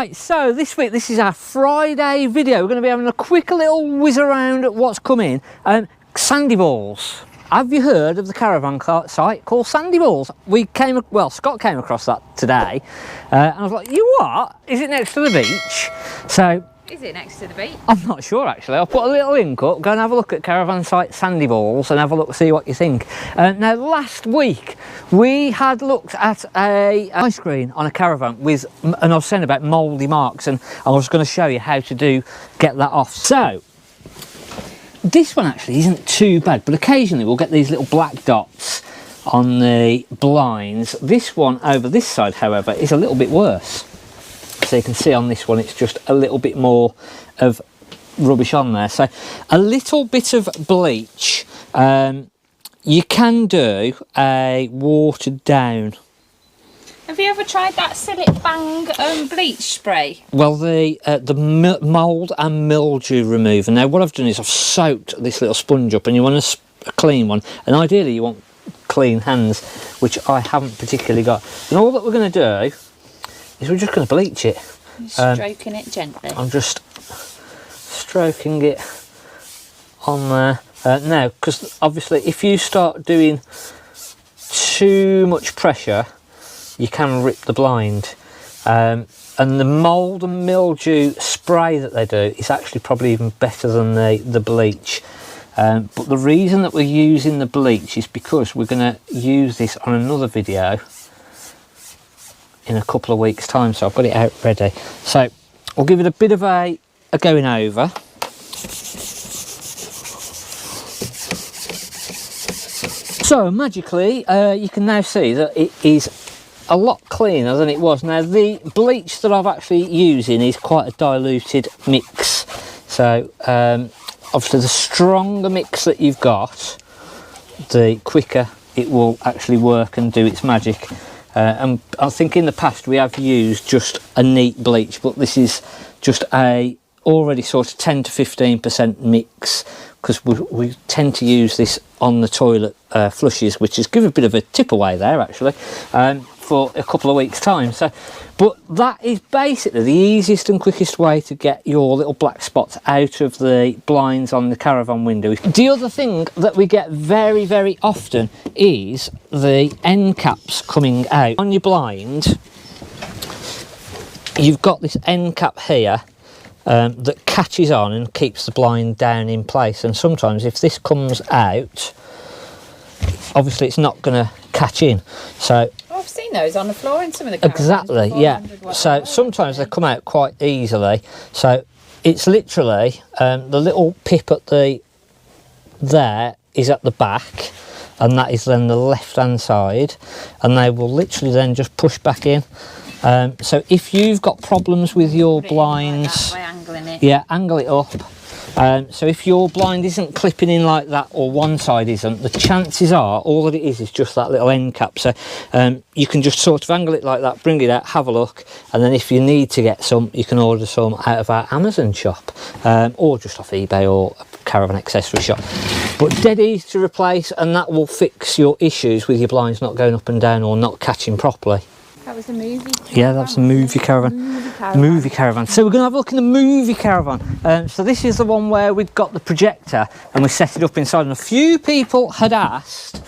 Right, so this week, this is our Friday video. We're going to be having a quick little whiz around at what's coming. Sandy balls. Have you heard of the caravan site called Sandy Balls? Scott came across that today, and I was like, you what? Is it next to the beach? So, is it next to the beach? I'm not sure actually. I'll put a little link up, go and have a look at caravan site Sandy Balls and have a look, see what you think. Now last week we had looked at a ice screen on a caravan with, and I was saying about mouldy marks, and I was going to show you how to get that off. So this one actually isn't too bad, but occasionally we'll get these little black dots on the blinds. This one over this side, however, is a little bit worse. So you can see on this one it's just a little bit more of rubbish on there. So a little bit of bleach. You can do a watered down. Have you ever tried that Sillet Bang bleach spray? Well, the mould and mildew remover. Now what I've done is I've soaked this little sponge up, and you want a clean one, and ideally you want clean hands, which I haven't particularly got. And all that we're going to do is we're just going to bleach it. Stroking it gently. I'm just stroking it on there now, because obviously if you start doing too much pressure you can rip the blind, and the mould and mildew spray that they do is actually probably even better than the bleach. But the reason that we're using the bleach is because we're going to use this on another video in a couple of weeks time, so I've got it out ready. So I'll give it a bit of a going over. So magically you can now see that it is a lot cleaner than it was. Now the bleach that I've actually using is quite a diluted mix, so obviously the stronger mix that you've got, the quicker it will actually work and do its magic. And I think in the past we have used just a neat bleach, but this is just a already sort of 10 to 15% mix, because we tend to use this on the toilet flushes, which is give a bit of a tip away there actually, for a couple of weeks time. So, but that is basically the easiest and quickest way to get your little black spots out of the blinds on the caravan window. The other thing that we get very, very often is the end caps coming out. On your blind, you've got this end cap here that catches on and keeps the blind down in place, and sometimes if this comes out, obviously it's not going to catch in. So I've seen those on the floor in some of the caravans. Exactly, yeah. So sometimes they come out quite easily. So it's literally the little pip at there is at the back, and that is then the left hand side, and they will literally then just push back in. So if you've got problems with your blinds, by angling it. Yeah, angle it up. So if your blind isn't clipping in like that, or one side isn't, the chances are all that it is just that little end cap. So you can just sort of angle it like that, bring it out, have a look, and then if you need to get some, you can order some out of our Amazon shop, or just off eBay or a caravan accessory shop. But dead easy to replace, and that will fix your issues with your blinds not going up and down or not catching properly. That was the movie caravan. Yeah, that's the movie caravan. Movie caravan. So we're going to have a look in the movie caravan. So this is the one where we've got the projector and we set it up inside. And a few people had asked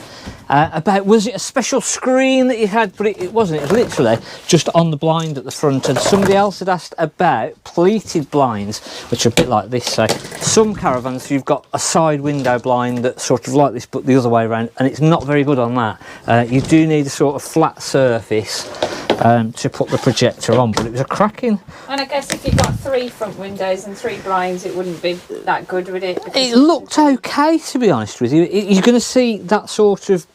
about, was it a special screen that you had? But it wasn't. It was literally just on the blind at the front. And somebody else had asked about pleated blinds, which are a bit like this. So some caravans, you've got a side window blind that's sort of like this, but the other way around, and it's not very good on that. You do need a sort of flat surface to put the projector on, but it was a cracking. And I guess if you've got 3 front windows and 3 blinds, it wouldn't be that good, would it? Because it looked okay, to be honest with you. You're going to see that sort of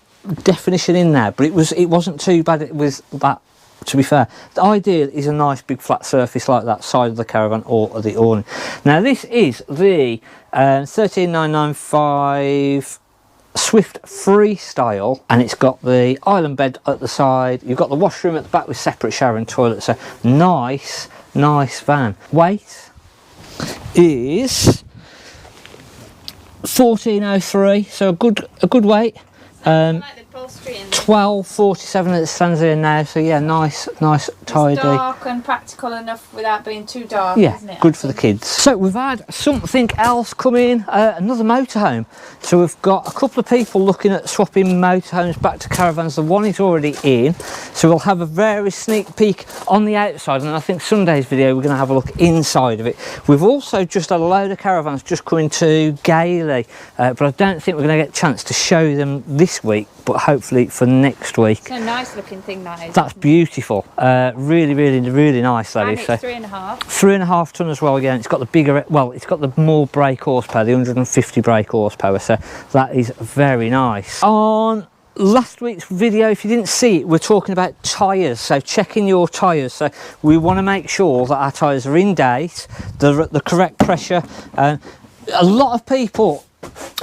definition in there, but it wasn't too bad with that, to be fair. The idea is a nice big flat surface like that side of the caravan or the awning. Now this is the 13995 Swift Freestyle, and it's got the island bed at the side. You've got the washroom at the back with separate shower and toilet. So nice van. Weight is 1403, so a good weight. like the upholstery in there. 12.47 as it stands here now, so yeah, nice tidy. It's dark and practical enough without being too dark, yeah, isn't it? good for the kids. So we've had something else come in, another motorhome. So we've got a couple of people looking at swapping motorhomes back to caravans. The one is already in, so we'll have a very sneak peek on the outside, and I think Sunday's video we're going to have a look inside of it. We've also just had a load of caravans just coming to Gailey, but I don't think we're going to get a chance to show them this week, but hopefully for next week. It's a nice looking thing, that is. That's beautiful. Really nice, that and is. it's So 3.5. 3.5 tonne as well. Again, it's got the bigger, well, it's got the more brake horsepower, the 150 brake horsepower, so that is very nice. On last week's video, if you didn't see it, we're talking about tyres, so checking your tyres. So we want to make sure that our tyres are in date, they're at the correct pressure. A lot of people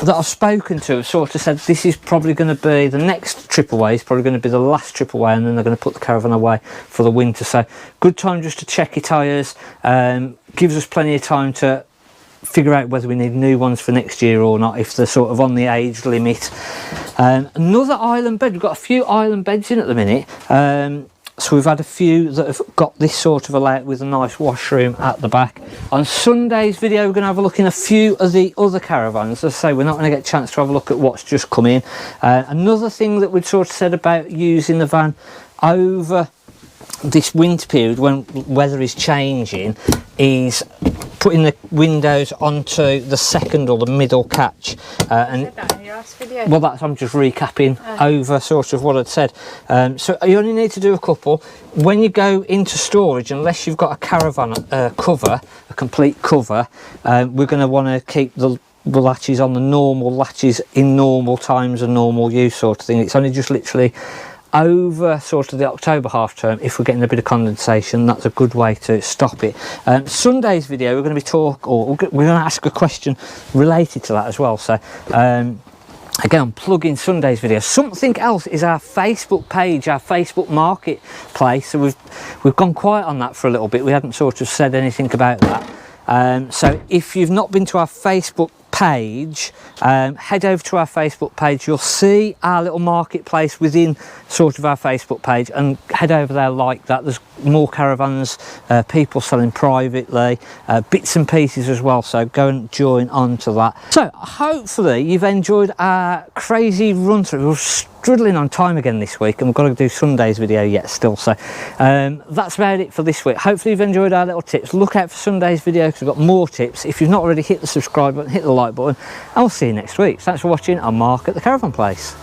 that I've spoken to have sort of said this is probably going to be the next trip away, is probably going to be the last trip away, and then they're going to put the caravan away for the winter. So good time just to check your tyres, gives us plenty of time to figure out whether we need new ones for next year or not, if they're sort of on the age limit. Another island bed, we've got a few island beds in at the minute. So we've had a few that have got this sort of a layout with a nice washroom at the back. On Sunday's video, we're going to have a look in a few of the other caravans. As I say, we're not going to get a chance to have a look at what's just come in. Another thing that we'd sort of said about using the van over this winter period when weather is changing is putting the windows onto the second or the middle catch. And said that in your last video. well, that's, I'm just recapping over sort of what I'd said. So you only need to do a couple. When you go into storage, unless you've got a caravan cover, a complete cover, we're going to want to keep the latches on the normal latches in normal times and normal use sort of thing. It's only just literally over sort of the October half term, if we're getting a bit of condensation, that's a good way to stop it. Sunday's video, we're going to be we're going to ask a question related to that as well. So again, I'm plugging Sunday's video. Something else is our Facebook page, our Facebook marketplace. So we've gone quiet on that for a little bit. We hadn't sort of said anything about that. So if you've not been to our Facebook page, head over to our Facebook page. You'll see our little marketplace within sort of our Facebook page, and head over there like that. There's more caravans, people selling privately, bits and pieces as well, so go and join on to that. So hopefully you've enjoyed our crazy run through. We're struggling on time again this week, and we've got to do Sunday's video yet still, so that's about it for this week. Hopefully you've enjoyed our little tips. Look out for Sunday's video because we've got more tips. If you've not already, hit the subscribe button, hit the like button, and we'll see you next week. Thanks for watching. I'm Mark at the Caravan Place.